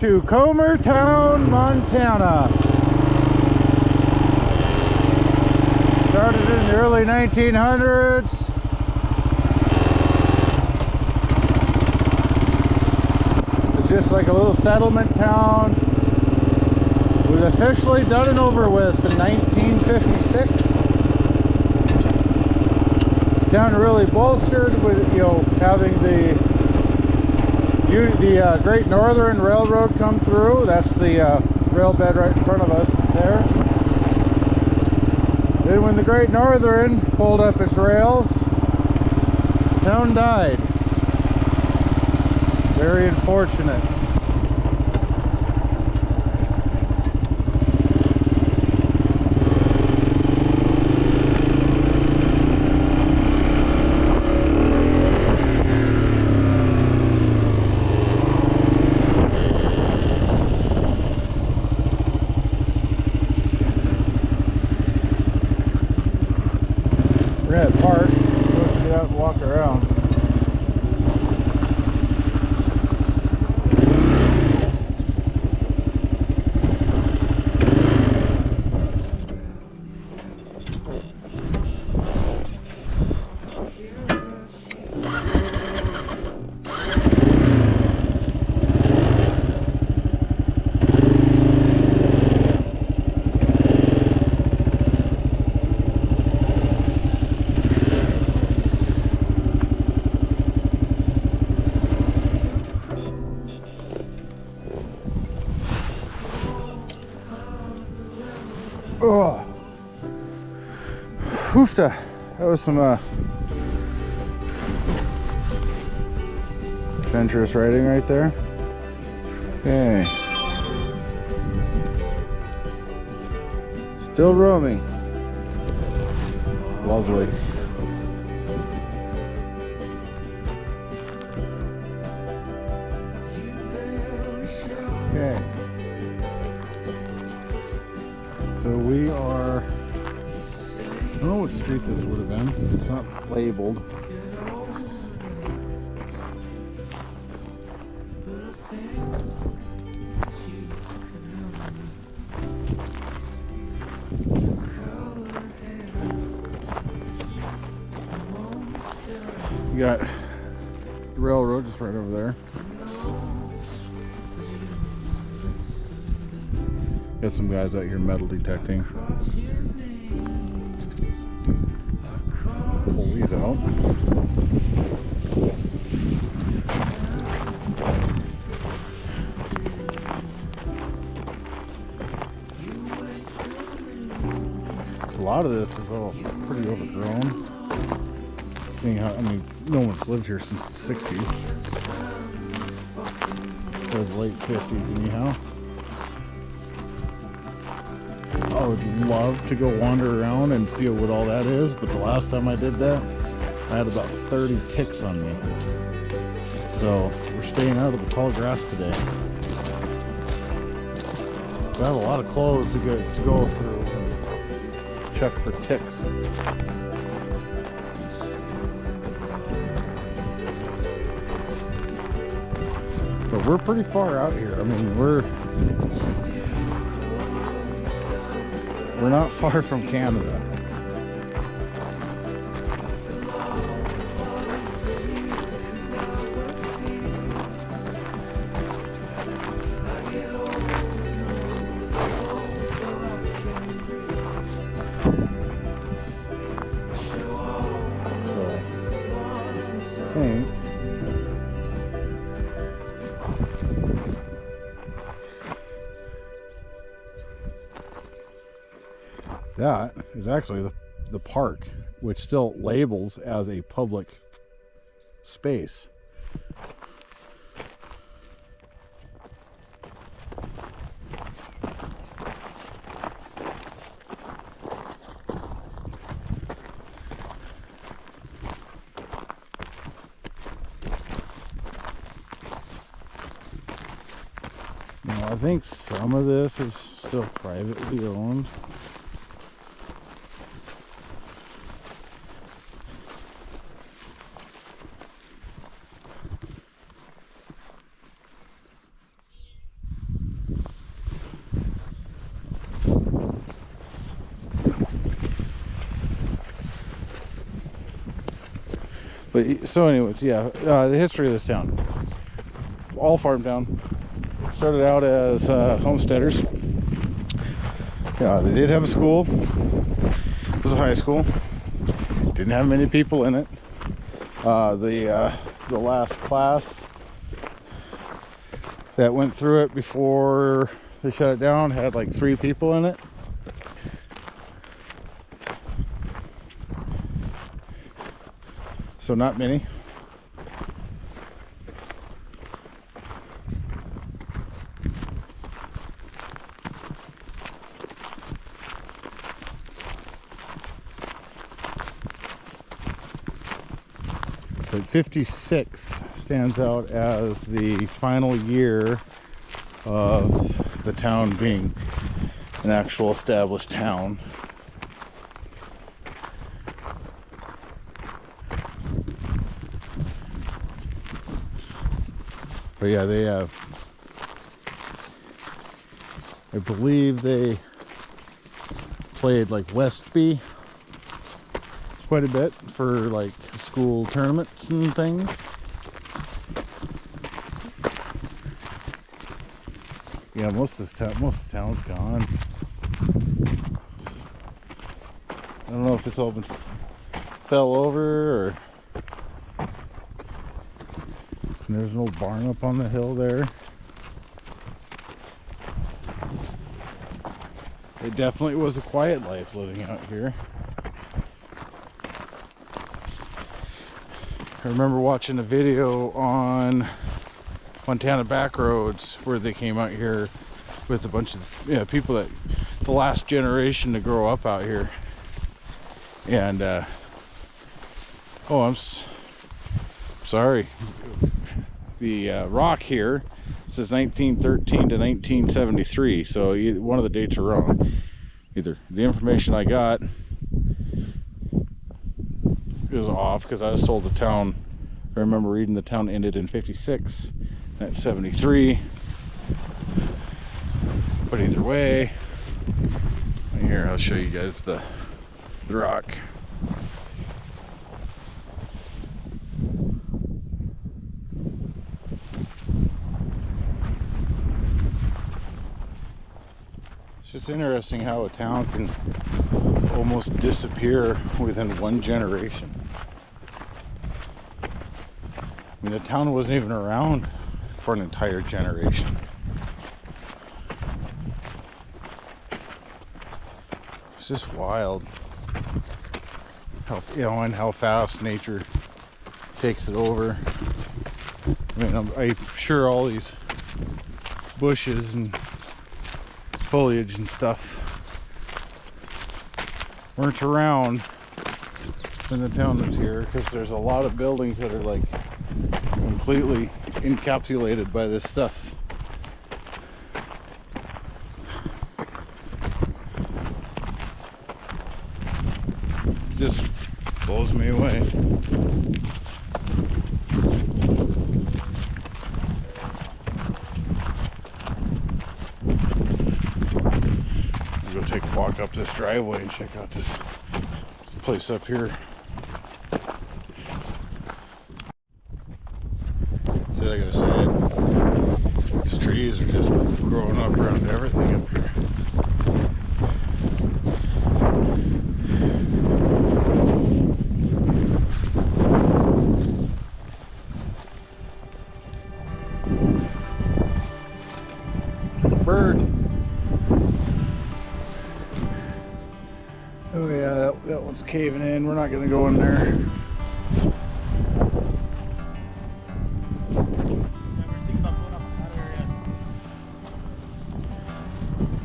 to Comertown, Montana. Started in the early 1900s. It's just like a little settlement town. It was officially done and over with in 1956. The town really bolstered with, you know, having the Great Northern Railroad come through. That's the rail bed right in front of us there. Then when the Great Northern pulled up its rails, the town died. Very unfortunate. We're at park, so we get out and walk around. Oh, hoofta. That was some adventurous riding right there. Okay. Still roaming. Lovely. Okay. So we are, I don't know what street this would have been. It's not labeled. You got the railroad just right over there. Got some guys out here metal detecting. Pull these out. So a lot of this is all pretty overgrown. Seeing how, I mean, no one's lived here since the 60s. Or the late 50s anyhow. I would love to go wander around and see what all that is, but the last time I did that, I had about 30 ticks on me. So we're staying out of the tall grass today. So I have a lot of clothes to go through and check for ticks. But we're pretty far out here. I mean, we're not far from Canada. So, I think that is actually the park, which still labels as a public space. Now, I think some of this is still privately owned. But so anyways, yeah, the history of this town. All farm town. Started out as homesteaders. Yeah, they did have a school. It was a high school. Didn't have many people in it. The last class that went through it before they shut it down had like 3 people in it. So not many. But 56 stands out as the final year of the town being an actual established town. But yeah, they I believe they played like Westby quite a bit for like school tournaments and things. Yeah, most of the town's gone. I don't know if it's all been fell over or there's an old barn up on the hill there. It definitely was a quiet life living out here. I remember watching a video on Montana back roads where they came out here with a bunch of people that the last generation to grow up out here. And oh, I'm sorry. The rock here says 1913 to 1973, so one of the dates are wrong. Either the information I got is off, because I was told the town, I remember reading the town ended in 56, that's 73. But either way, here I'll show you guys the rock. It's just interesting how a town can almost disappear within one generation. I mean, the town wasn't even around for an entire generation. It's just wild how, and how fast nature takes it over. I mean, I'm sure all these bushes and foliage and stuff weren't around when the town was here, because there's a lot of buildings that are like completely encapsulated by this stuff. Just blows me away. I'll go take a walk up this driveway and check out this place up here. See, like I said, these trees are just growing up around everything up here. Bird. Oh yeah, that one's caving in. We're not gonna go in there.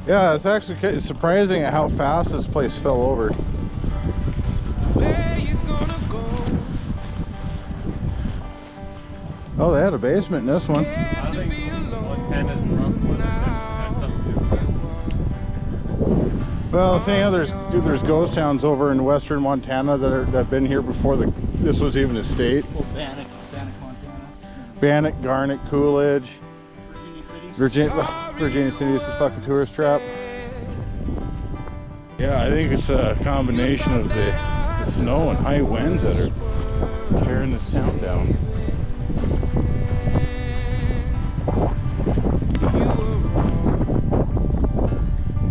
Yeah, it's actually surprising at how fast this place fell over. Where you gonna go? Oh, they had a basement in this one. I think Montana's rough one had something to do with it. Well, seeing how there's ghost towns over in western Montana that have been here before this was even a state. Oh, Bannock, Montana. Bannock, Garnet, Coolidge, Virginia City. Virginia City is a fucking tourist trap. Yeah, I think it's a combination of the snow and high winds that are tearing this town down.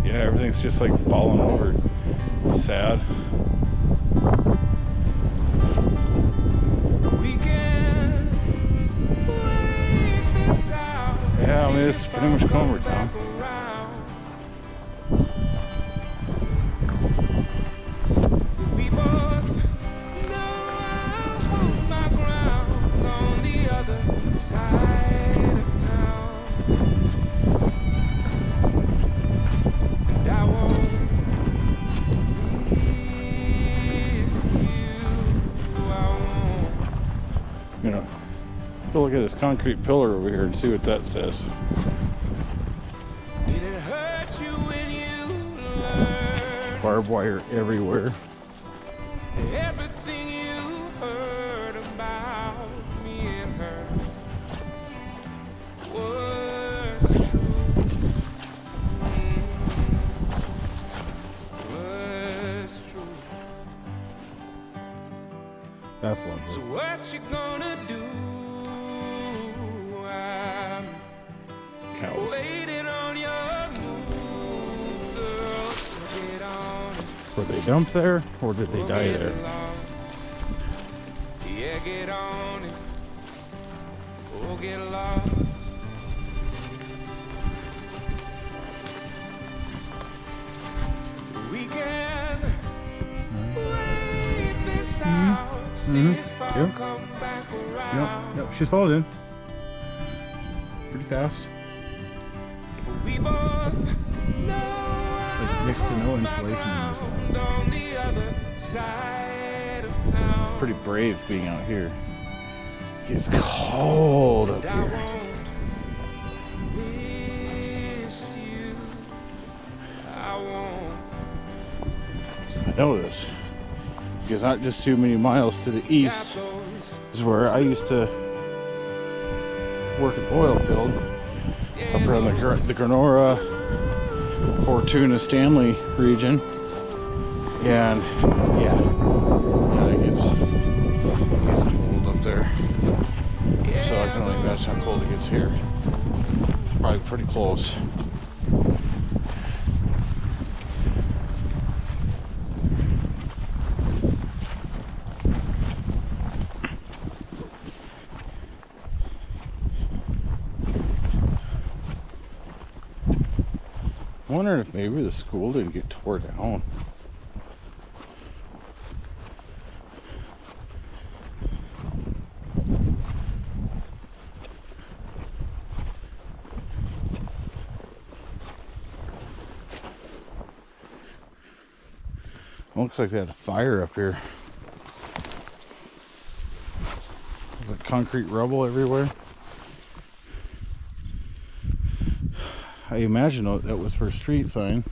Yeah, everything's just like falling over. Sad. Yeah, I mean, it's pretty much Comer town. We both know I'll hold my ground on the other side of town. And I won't miss you. I won't. You know, go look at this concrete pillar over here and see what that says. Did it hurt you when you learned Barbed wire everywhere. everything you heard about me and her was true? Was true. That's So lovely. what you gonna do? I'm Cows. waiting on your move, girl. So get on it. Were they dumped there or did they We'll die get there? lost. Yeah, get on it. We'll get lost. We can wait this out. See if I'll Yep. come back around. Yep, she's falling in. Pretty fast. We both know Like next to no I'll hold my insulation in this ground house. on the other side of town. Pretty brave being out here. It's cold up I here. won't miss you. I won't. I know this. Because not just too many miles to the Got east those. is where I used to work an oil field. Up around the Granora, Fortuna, Stanley region. And yeah, it gets cold up there. So I can only imagine how cold it gets here. It's probably pretty close. I'm wondering if maybe the school didn't get tore down. Looks like they had a fire up here. There's like concrete rubble everywhere. I imagine that was for a street sign.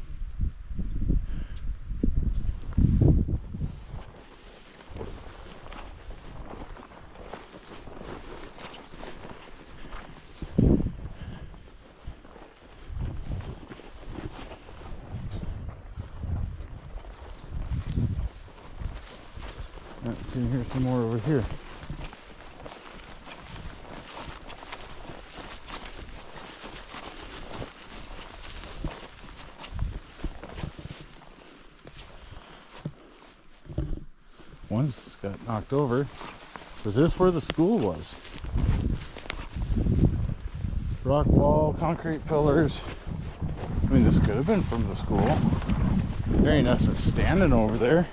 Let's see, here's some more over here. One's got knocked over. Was this where the school was? Rock wall, concrete pillars. I mean, this could have been from the school. There ain't nothing standing over there.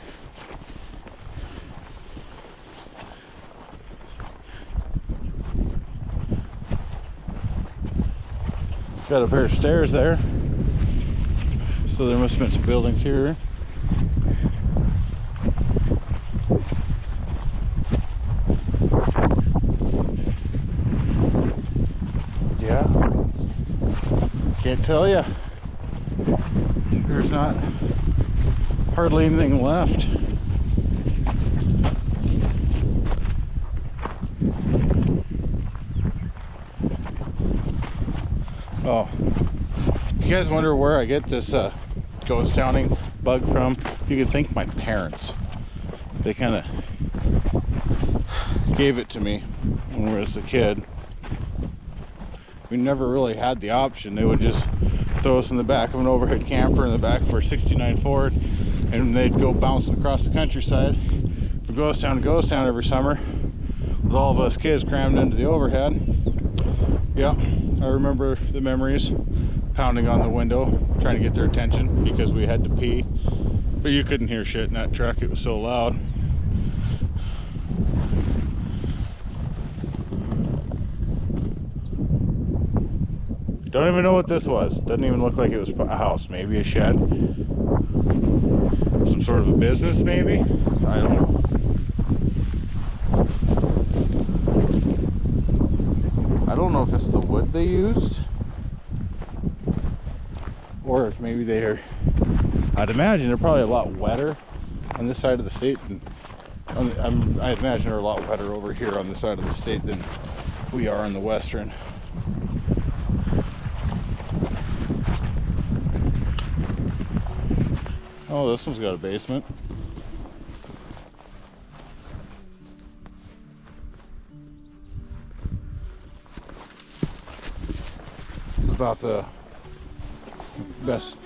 Got a pair of stairs there. So there must have been some buildings here. Yeah. Can't tell you. There's not hardly anything left. Oh, if you guys wonder where I get this ghost towning bug from, you can thank my parents. They kind of gave it to me when I was a kid. We never really had the option. They would just throw us in the back of an overhead camper in the back of our 69 Ford, and they'd go bouncing across the countryside from ghost town to ghost town every summer with all of us kids crammed into the overhead. Yeah, I remember the memories, pounding on the window trying to get their attention because we had to pee, but you couldn't hear shit in that truck, it was so loud. Don't even know what this was. Doesn't even look like it was a house. Maybe a shed. Some sort of a business, maybe? I don't know. I don't know if it's the wood they used, or if maybe they're, I'd imagine they're probably a lot wetter on this side of the state than, I imagine they're a lot wetter over here on this side of the state than we are on the western. Oh, this one's got a basement. This is about the best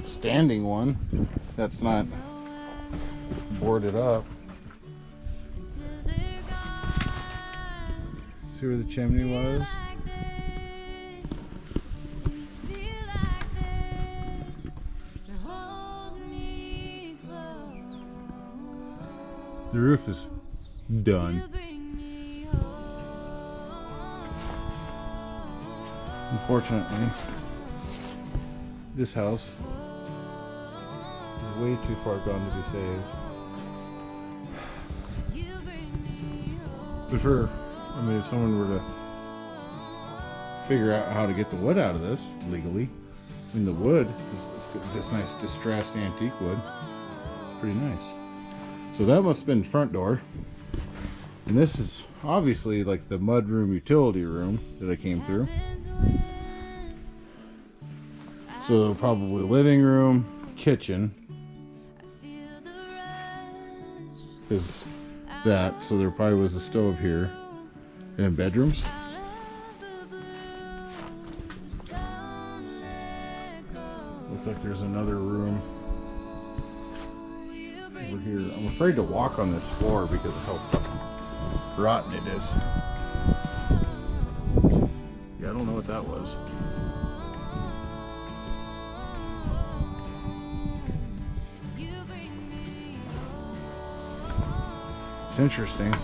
standing one that's not boarded up. See where the chimney was? The roof is done. Unfortunately, this house is way too far gone to be saved. But if someone were to figure out how to get the wood out of this legally, I mean, the wood is this nice distressed antique wood. It's pretty nice. So that must have been front door. And this is obviously like the mudroom utility room that I came through. So probably living room, kitchen. Is that, so there probably was a stove here. And bedrooms. Looks like there's another room over here. I'm afraid to walk on this floor because of how fucking rotten it is. Yeah, I don't know what that was. It's interesting.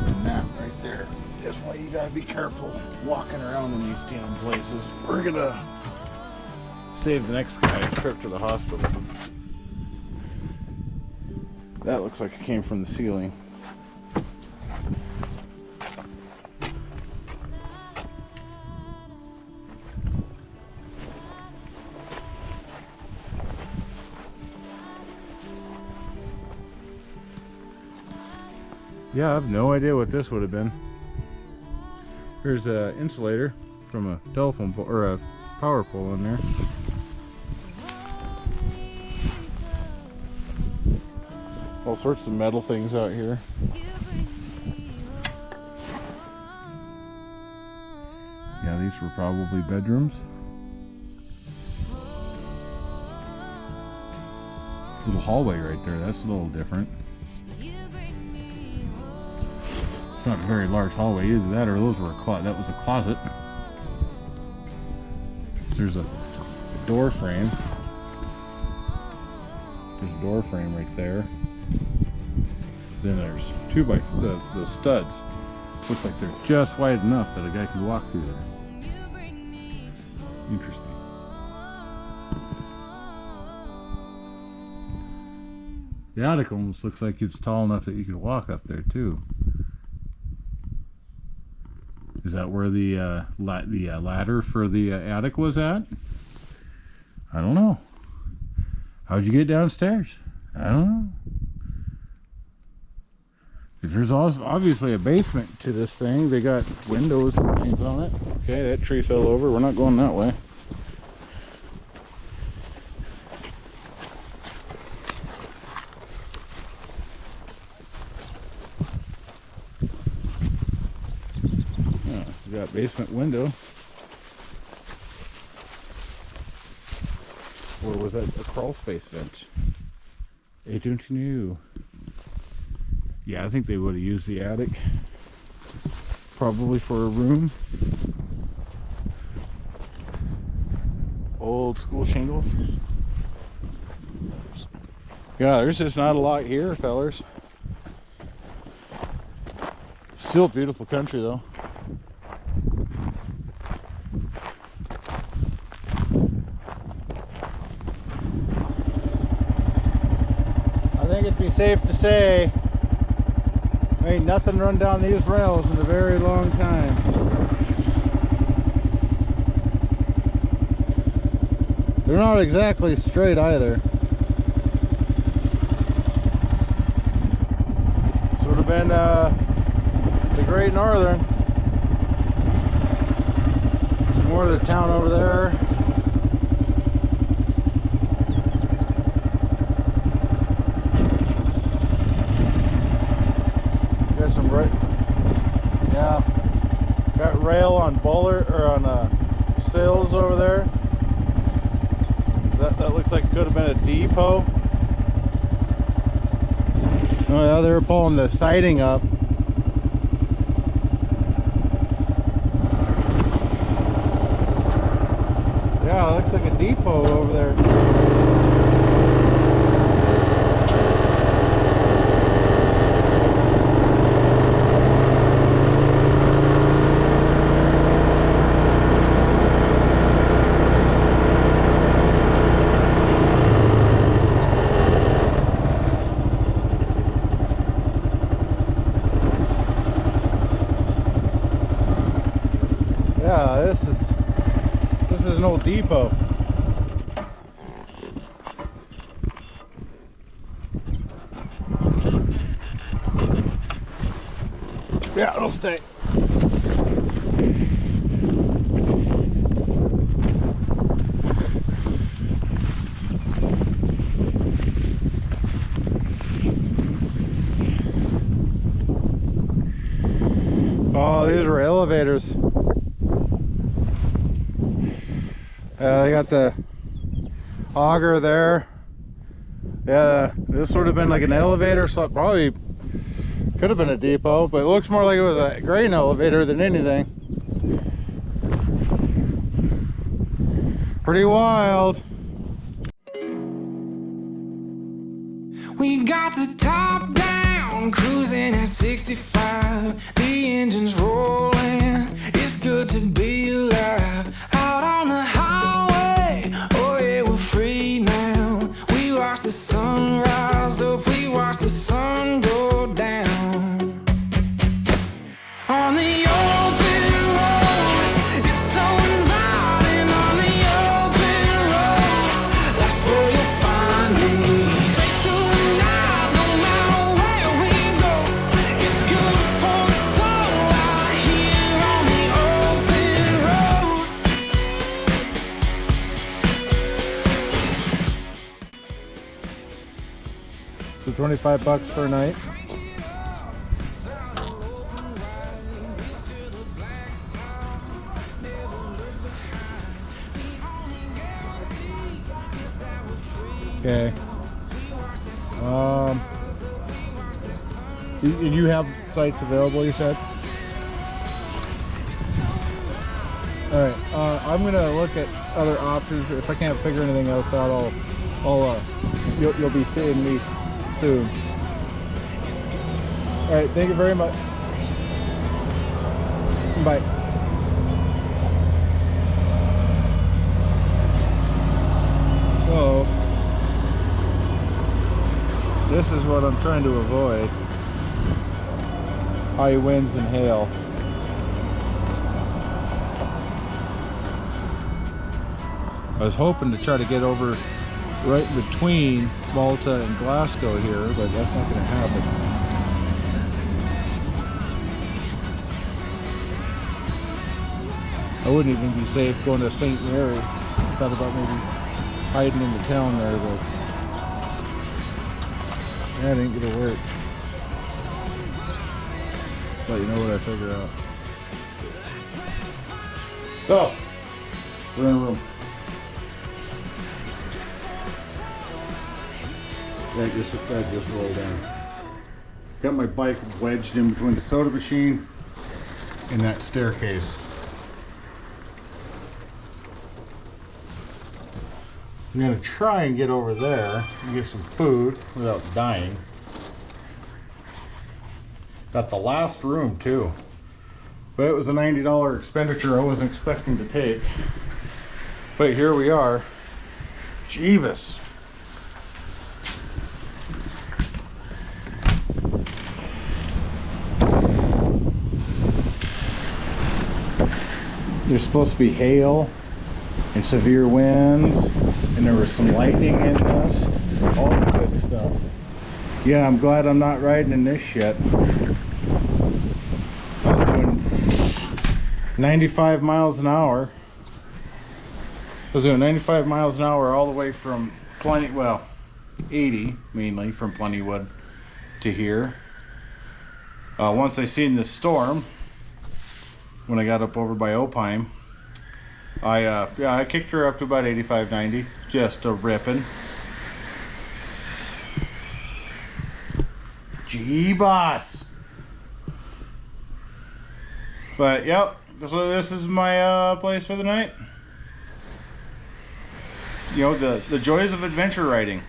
And that right there is why you gotta be careful walking around in these damn places. We're gonna save the next guy a trip to the hospital. That looks like it came from the ceiling. Yeah, I have no idea what this would have been. There's an insulator from a telephone pole or a power pole in there. All sorts of metal things out here. Yeah, these were probably bedrooms. Little hallway right there, that's a little different. It's not a very large hallway, either that or those were that was a closet. There's a door frame. There's a door frame right there. Then there's the studs. Looks like they're just wide enough that a guy can walk through there. Interesting. The attic almost looks like it's tall enough that you could walk up there too. Is that where the ladder for the attic was at? I don't know. How'd you get downstairs? I don't know. If there's also obviously a basement to this thing, they got windows and things on it. Okay, that tree fell over. We're not going that way. We got basement window. Or was that a crawl space vent? I don't know. Yeah, I think they would have used the attic. Probably for a room. Old school shingles. Yeah, there's just not a lot here, fellers. Still beautiful country though. I think it'd be safe to say ain't nothing run down these rails in a very long time. They're not exactly straight either. This would have been the Great Northern. Some more of the town over there. Got some yeah. Got rail on bollard or on sails over there. That looks like it could have been a depot. Oh yeah, they were pulling the siding up. Yeah, it looks like a depot over there. Yeah, this is an old depot. Yeah, it'll stay. Oh, these were elevators. They got the auger there. Yeah, this would have been like an elevator, so it probably could have been a depot, but it looks more like it was a grain elevator than anything. Pretty wild. We got the top down, cruising at 65. The engine's rolling, it's good to be alive. Out on the highway, oh yeah, we're free now. We watch the sun rise up, we watch the sun go down. On the open road, it's so inviting. On the open road, that's where you'll find me. Straight through the night, no matter where we go. It's good for the soul out here on the open road. So $25 for a night. Okay. You have sites available, you said? Alright, I'm gonna look at other options. If I can't figure anything else out, you'll be seeing me soon. Alright, thank you very much. Bye. So this is what I'm trying to avoid. High winds and hail. I was hoping to try to get over right between Malta and Glasgow here, but that's not going to happen. I wouldn't even be safe going to St. Mary. I thought about maybe hiding in the town there, but that ain't gonna work. But you know what I figure out. So, we're in a room. That just rolled down. Got my bike wedged in between the soda machine and that staircase. I'm gonna try and get over there and get some food without dying. Got the last room too. But it was a $90 expenditure I wasn't expecting to take. But here we are. Jeebus. There's supposed to be hail and severe winds, and there was some lightning in this. All the good stuff. Yeah, I'm glad I'm not riding in this shit. I was doing 95 miles an hour. I was doing 95 miles an hour all the way from 80 mainly from Plentywood to here. Once I seen this storm, when I got up over by Opine, I kicked her up to about 85, 90, just a ripping. Gee-boss. But yep, so this is my place for the night. You know, the joys of adventure riding.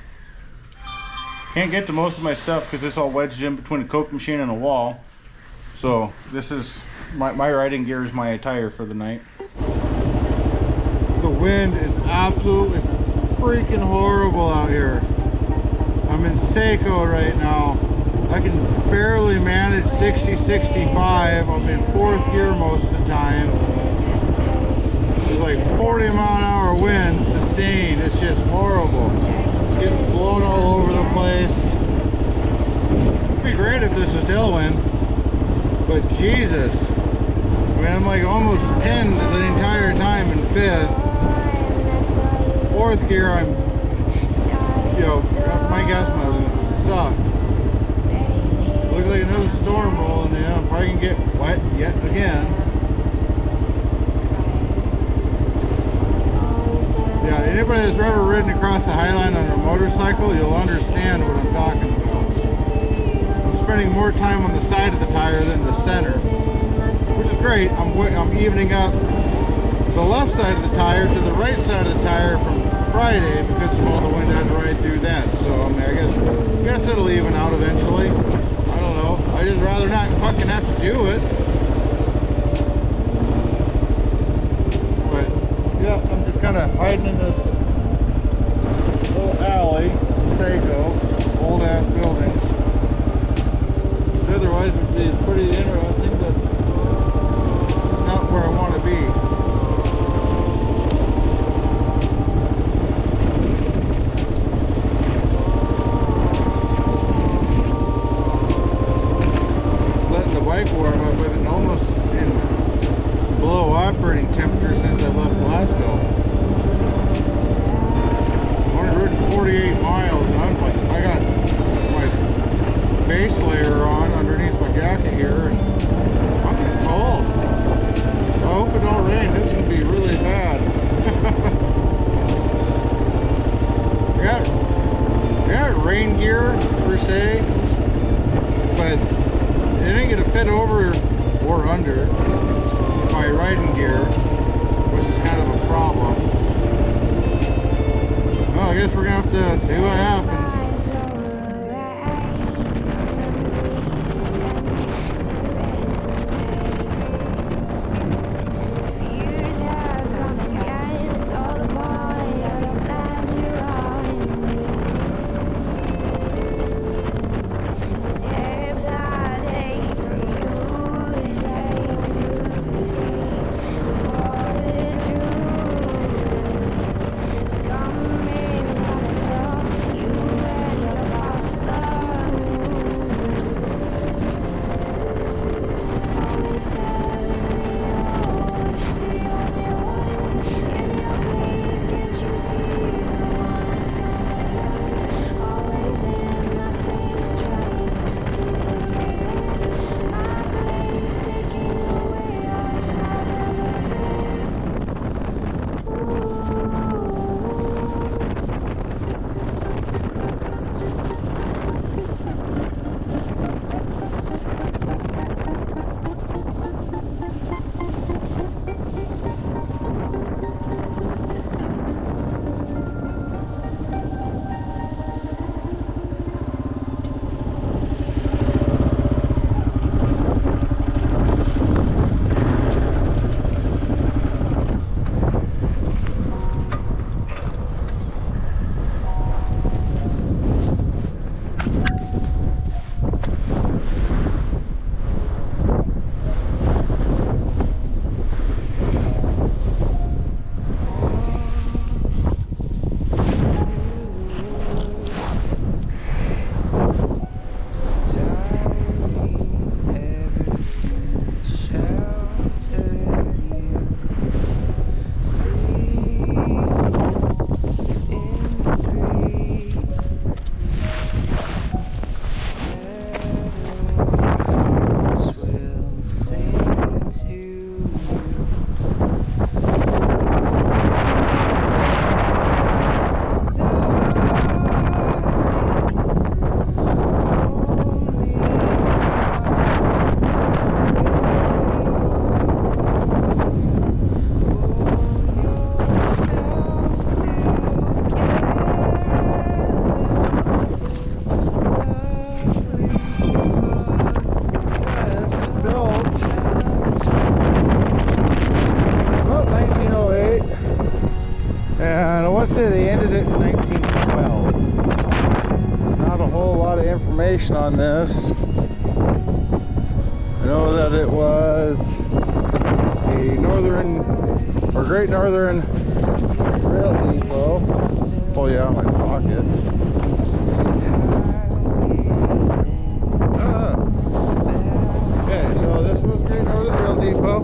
Can't get to most of my stuff because it's all wedged in between a Coke machine and a wall. So this is my riding gear is my attire for the night. The wind is absolutely freaking horrible out here. I'm in Seiko right now. I can barely manage 60, 65. I'm in 4th gear most of the time. There's like 40 mile an hour winds sustained. It's just horrible. It's getting blown all over the place. It'd be great if this was tailwind, but Jesus. I mean, I'm like almost pinned the entire time in 5th. 4th gear, I'm, you know, my gas miles are gonna suck. Looks like another storm rolling in. I'm probably gonna get wet yet again. Yeah, anybody that's ever ridden across the highline on a motorcycle, you'll understand what I'm talking about. I'm spending more time on the side of the tire than the center, which is great. I'm evening up the left side of the tire to the right side of the tire from Friday because of all the wind I had to ride through that. So I mean, I guess it'll even out eventually. I don't know. I just rather not fucking have to do it. But yeah, I'm just kind of hiding in this little alley, Seiko, old ass buildings. Which otherwise would be pretty interesting, but it's not where I want to be. Warm up. I've been almost in below operating temperature since I left Glasgow. I've only ridden 48 miles and I'm like, I got my base layer on underneath my jacket here and I'm getting cold. I hope it don't rain. This is going to be really bad. I got rain gear per se, but it ain't gonna fit over or under my riding gear, which is kind of a problem. Well, I guess we're gonna have to see what happens. You information on this. I know that it was a northern or Great Northern Rail Depot. Pull you out of my pocket. Okay, so this was Great Northern Rail Depot.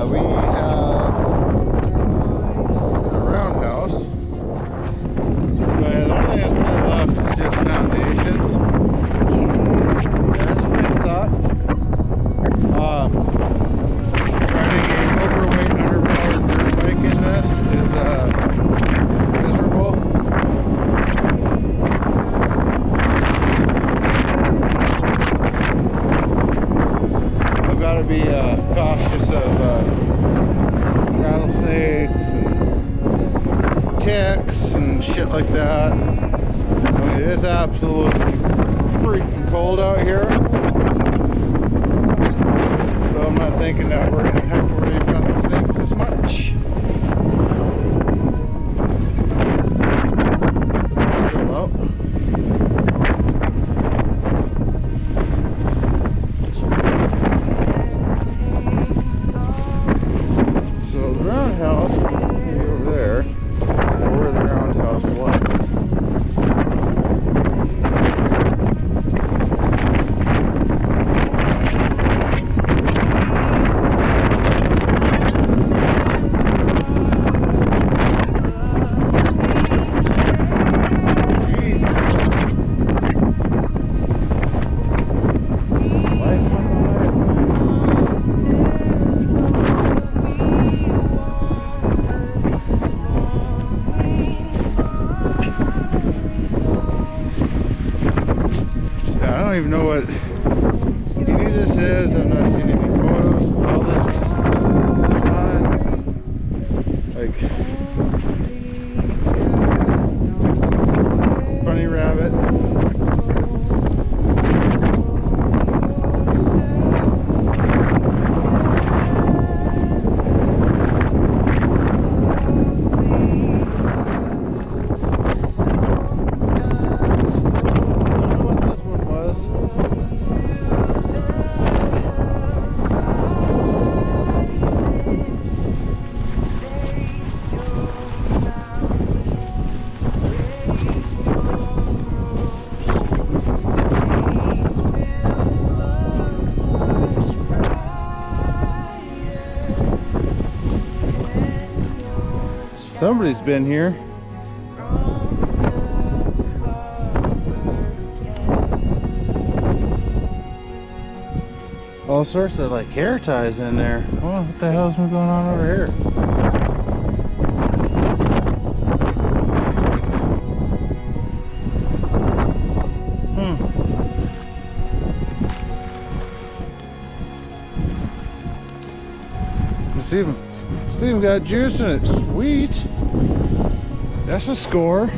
We have a roundhouse. But the only thing that's really left is just foundations. Yeah, that's pretty sucks. Riding a overweight, underpowered dirt bike in this is miserable. I've got to be cautious of rattlesnakes and ticks and shit like that. I mean, it is absolutely freaking cold out here. So I'm not thinking that we're going to have to worry about the snakes as much. Still out. So the roundhouse is over there, where the roundhouse was. I don't even know what any of this is. I've not seen any photos. All this was just done. Like bunny rabbit. Somebody's been here. All sorts of like hair ties in there. Well, what the hell's been going on over here? It's even got juice in it. Sweet. That's a score.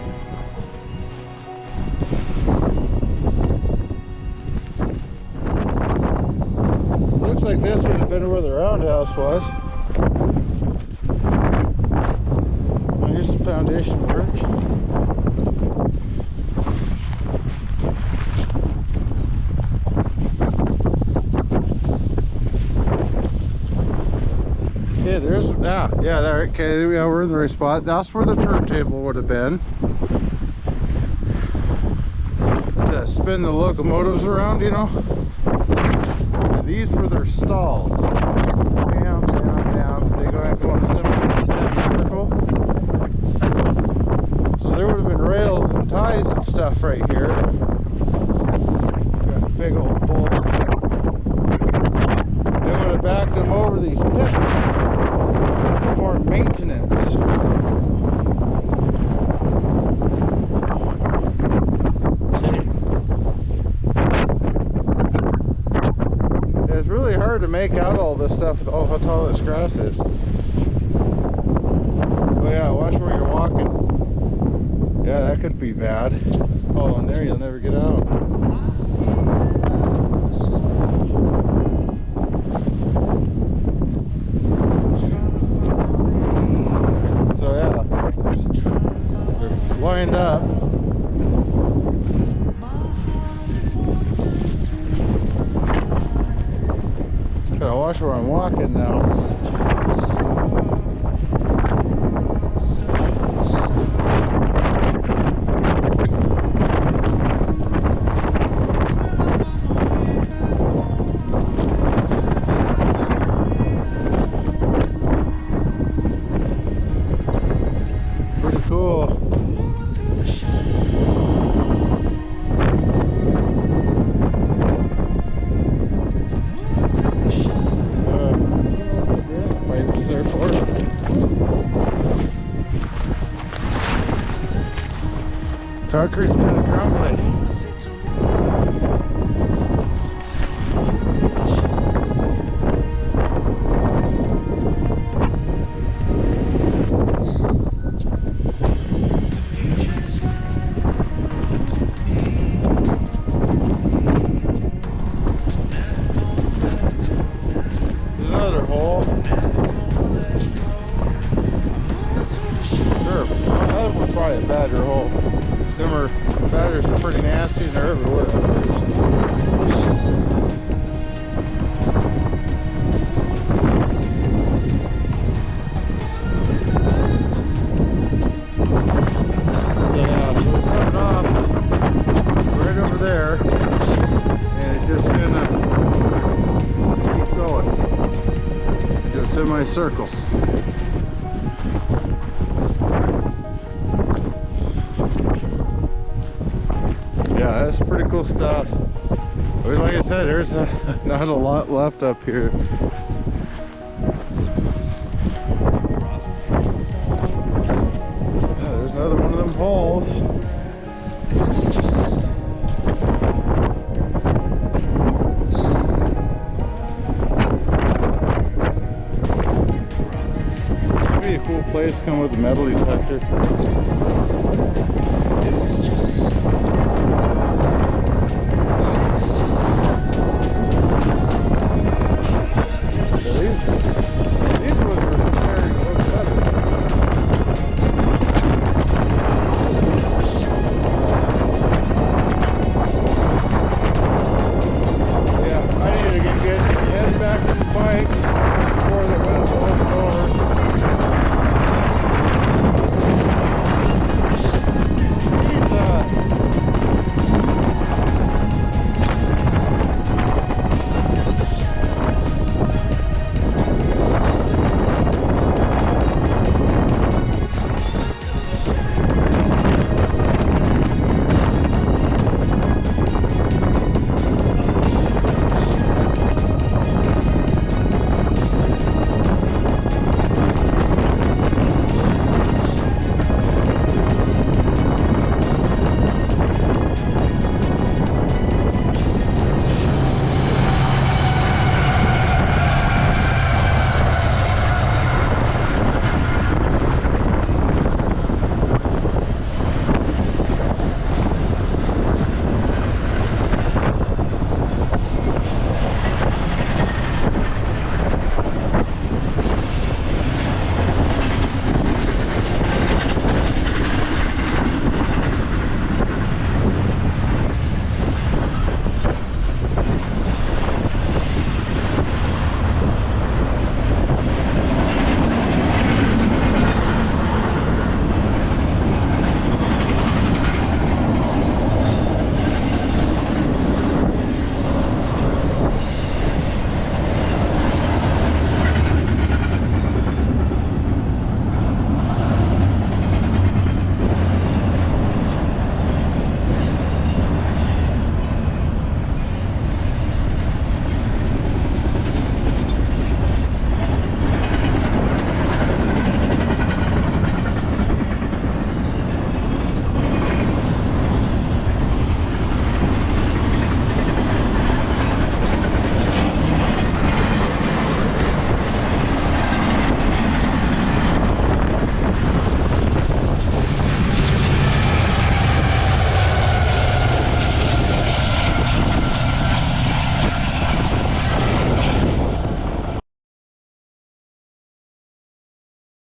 Looks like this would have been where the roundhouse was. Well, here's some foundation work. Okay, there's yeah, there. Okay, yeah, we're in the right spot. That's where the turntable would have been to spin the locomotives around, you know. And these were their stalls. Bam, bam, bam. They go in a semicircle. So there would have been rails and ties and stuff right here. Got big old bulls. They would have backed them over these pits for maintenance. It's really hard to make out all this stuff with how tall this grass is. Oh yeah, watch where you're walking. Yeah, that could be bad. Oh, in there you'll never get out. So yeah, they're lined up. watch where I'm walking now. Pretty cool. Concrete's kind of crumbly. There's another hole. Sure, that was probably a badger hole. Them batters are pretty nasty and they're everywhere. Yeah, so we're coming off right over there, and it's just gonna keep going. Do a semicircle. Yeah, that's pretty cool stuff. But like I said, there's not a lot left up here. Yeah, there's another one of them holes. That'd be a cool place to come with a metal detector.